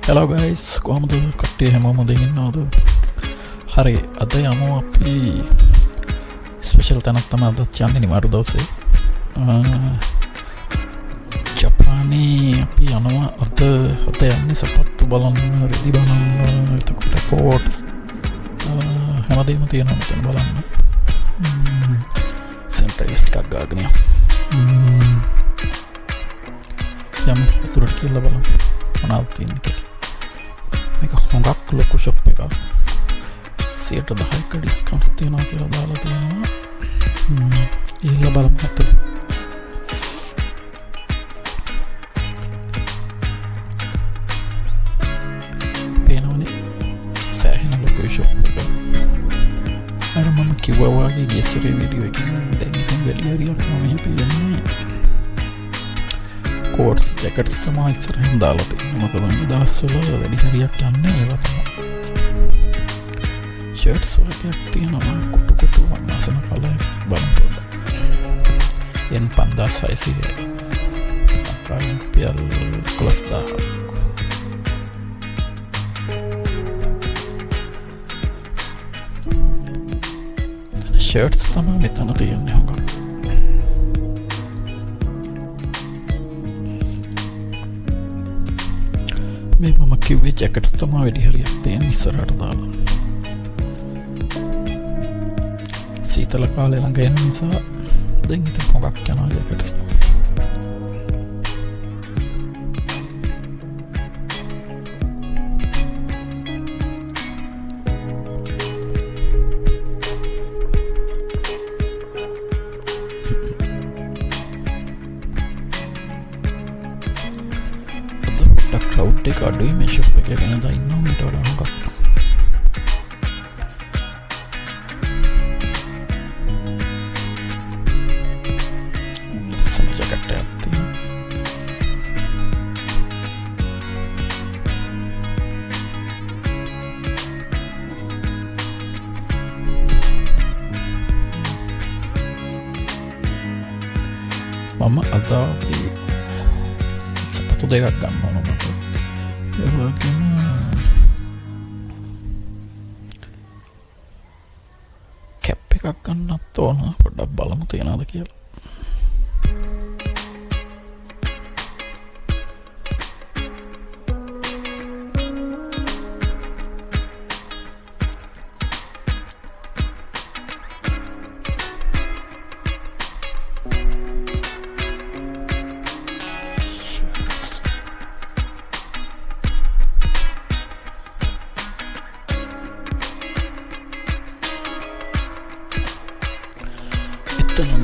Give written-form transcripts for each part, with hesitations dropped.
Hello guys, කොහොමද කට්ටිය හැමෝම දෙන්නවද? හරි, අද යමු අපි ස්පෙෂල් තැනක් තමයි අද යන්නේ නිමාරු දවසේ. ජපානයේ අපි යනවා අද යන්නේ සපත්තු බලන්න, රෙදි බලන්න, එතකොට කෝට්ස් හැමදේම තියෙනවා මෙතන බලන්න. සෙන්ටරිස්ට් එකක් ගාගෙන යමු අතුරට කියලා බලමු මොනවද තියෙන්නේ කියලා. මේක හොඟක් ලොකු ෂොප් එකක්. 10% ඩිස්කවුන්ට් තියෙනවා කියලා දාලා තියෙනවා. ඊළඟ බලමු අතට. පේනවනේ සෑහෙන ලොකු ෂොප් එකක්. අර මම කිව්වා වගේ ගියසරේ වීඩියෝ එකකින් දැන් ඉතින් වැඩි හරියක් මම හිතන්නේ කෝට්ස් ජැකට්ස් තමයි ඉස්සරහින් දාලා තියෙන්නේ. මොකද මේ දවස්වල වැඩි හරියක් යන්නේ ඒවා තමයි. ෂර්ට්ස් වගේක් තියෙනවා කුටු වන්නසන කලර් බලන්න පොඩ්ඩක්. එන් 5600 ලංකාවේ රුපියල් 11000ක්. ෂර්ට්ස් තමයි මෙතන තියෙන්නේ හොඟක්. මේ මම කිව්වේ ජැකට්ස් තමයි වැඩි හරියක් තියෙන ඉස්සරහට දාලා. සීතල කාලේ ළඟ එන නිසා දැන් ඉතින් හොඟක් යනවා ජැකට්ස්. ක්‍රවුඩ් එක අඩුයි මේ ෂොප් එකේ වෙනදා ඉන්නවා මීට වඩා හොඟක්. ලස්සන ජැකට් එකක් තියෙනවා. මම අද සපත්තු දෙකක් ගන්නවා මම. කැප් එකක් ගන්නත් ඕන. පොඩ්ඩක් බලමු තියනවද කියලා.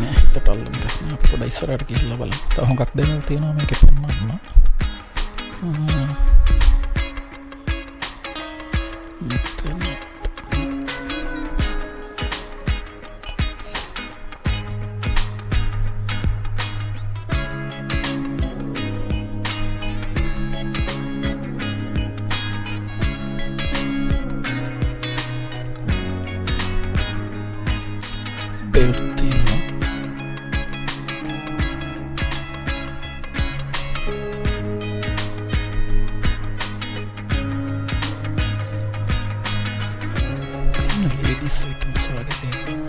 නෑ හිතට අල්ලන එකක් නෑ. අපි පොඩ්ඩක් ඉස්සරහට ගිහිල්ලා බලමු. තව හුඟක් දේවල් තියෙනවා මේකේ පෙන්නන්න. බෙල්ට් තියෙනවා. ලේඩීස් අයිටම්ස් වගේ තියෙනවා.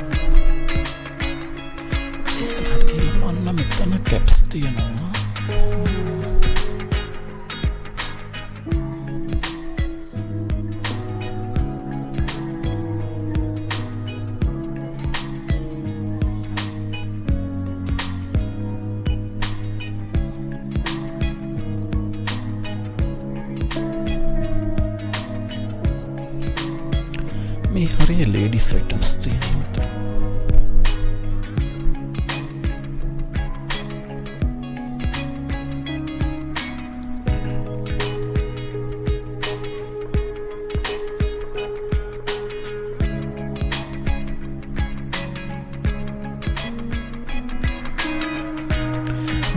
ඉස්සරහට ගිහින් බලන්න මෙතන කැප්ස් තියෙනවා. මේ හරිය ලේඩීස් අයිටම්ස් තියෙනවා.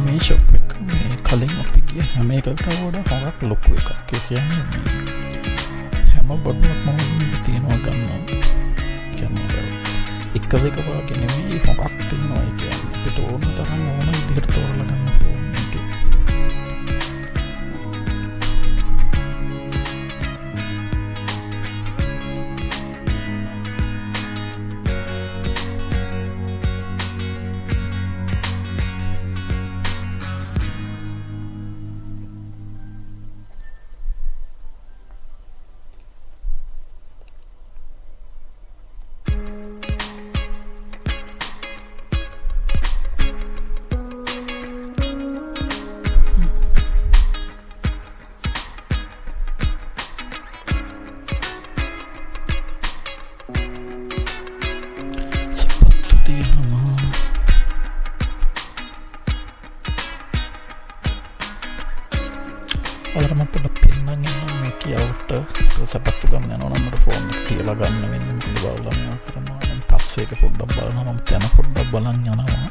මේ ෂොප් එක මේ කලින් අපි ගිය හැම එකකට වඩා හොඟක් ලොකු එකක්. ඒ කියන්නේ හැම බඩුවක්ම තියෙනවා ගන්නවා. කියන්නේ එක දෙක වගේ නෙමෙයි හොඟක් තියෙනවා. ඒ කියන්නේ අපිට ඕන තරම් ඕන විදිහට තෝරලා ගන්න පුළුවන් මේකේ. පින්නන් ඉන්න මේ කියවට සපත්තු ගන්න යනවා නම් මට ෆෝන් එක තියලා ගන්න වෙන්නේ මොකද බලලා මම කරනවා මම පස්සේ එක පොඩ්ඩක් බලනවා මම තන පොඩ්ඩක් බලන් යනවා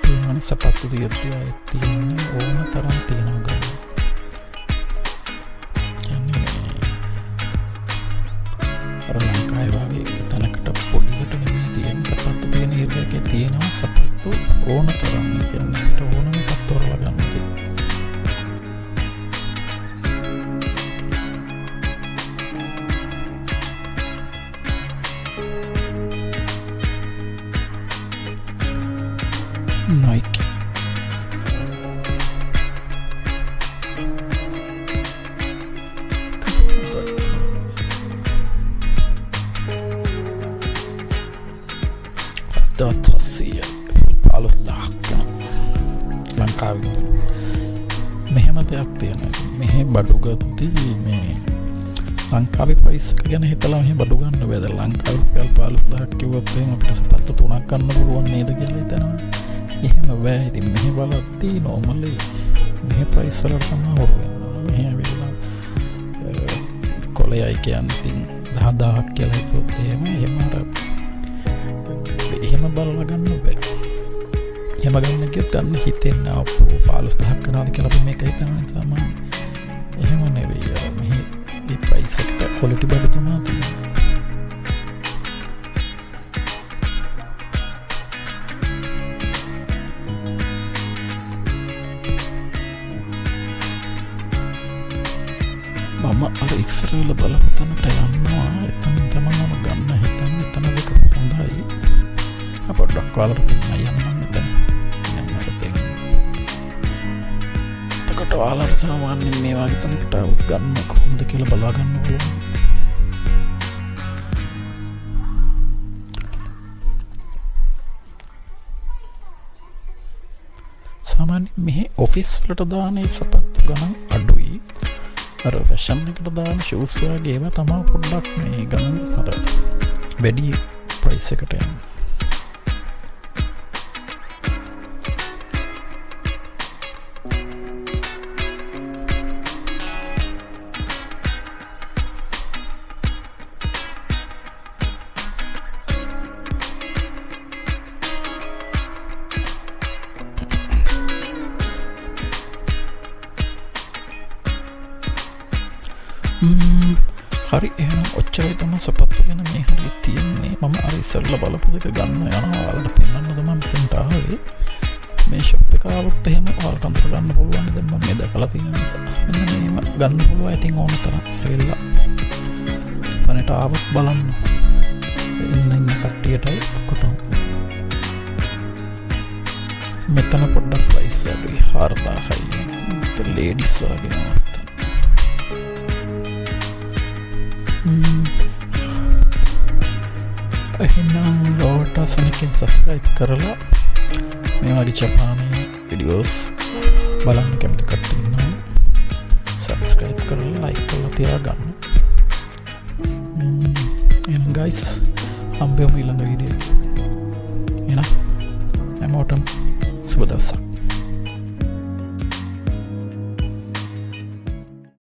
පින්නන් සපත්තු දියද්දී ආයේ තියෙන්නේ ඕන තරම් තියෙනවා ගන්න තියෙනවා සපත්තු ඕන තරම් කියන්නේ අපිට ඕනම එකක් තෝරලා ගන්න තියෙනවා Nike තත්සිය 15,000ක් ලංකාවේ මෙහෙම දෙයක් තියෙනවා මෙහෙ බඩු ගද්දී මේ ලංකාවේ ප්‍රයිස් එක ගැන හිතලා මෙහෙ බඩු ගන්න බෑද ලංකාවේ රුපියල් 15,000ක් කිව්වොත් එහෙම අපිට සපත්තු 3ක් ගන්න පුළුවන් නේද කියලා හිතනවා එහෙම බෑ ඉතින් මෙහෙ බලද්දී normally මෙහෙ ප්‍රයිස් වලට තමයි හොරු වෙනවා මෙහෙ ඇවිල්ලා කොලෙයි කියන්නේ ඉතින් 10,000ක් කියලා හිතුවොත් එහෙම අර එහෙම බලලා ගන්න බෑ. එහෙම ගන්න කියොත් ගන්න හිතෙන්නේ අපෝ 15,000ක් කරනවාද කියලා අපි මේක හිතනවා තමයි. එහෙම නෙවෙයි. මේ ප්‍රයිස් එකට ක්වොලිටි බඩු තමයි තියෙන්නේ. මම අර ඉස්සරහල බලපු තැනට යනවා. එතනින් තමයි මම ගන්න හිතන්නේ. එතන දෙක හොඳයි. පොඩ්ඩක් ඔයාලට පෙන්නන්න යන්නම් මෙතන එතකොට ඔයාලට සාමාන්‍යයෙන් මේ වගේ තැනකට ගන්න කොහොමද කියලා බලා ගන්න පුළුවන් සාමාන්‍යයෙන් මෙහි ඔෆිස් වලට දාන සපත්තු ගණන් අඩුයි අර ෆැෂන් එකට දාන ෂූස් වගේ ඒවා තමයි පොඩ්ඩක් මේ ගණන් අර වැඩි ප්‍රයිස් එකට යන්නේ හරි එහෙනම් ඔච්චරයි තමයි සපත්තු ගැන මේ හරිය තියෙන්නේ මම අර ඉස්සෙල්ලා බලපු දෙක ගන්න යනවා ඔයාලට පෙන්නන්නද මම මෙතනට ආවේ මේ ෂොප් එක ආවොත් එහෙම ඔයාලට අඳුර ගන්න පුළුවන් දැන් මම මේ දැකලා තියෙන නිසා මෙන්න මේව ගන්න පුළුවන් ඉතින් ඕන තරම් වෙලා පනට ආවොත් බලන්න ඉන්න කට්ටියටයි ඔක්කොටම මෙතන පොඩ්ඩක් ප්‍රයිස් අඩුයි 4,000යි ඒක ලේඩිස් වගේ නම එහෙනම් ඔයාලට සනිකින් සබ්ස්ක්‍රයිබ් කරලා මේ වගේ ජපානයේ වීඩියෝස් බලන්න කැමති කට්ටිය ඉන්නවා සබ්ස්ක්‍රයිබ් කරලා ලයික් කරලා තියාගන්න එහෙනම් guys හම්බෙමු ඊළඟ වීඩියෝ එකේ එහෙනම් හැමෝටම සුබ දවසක්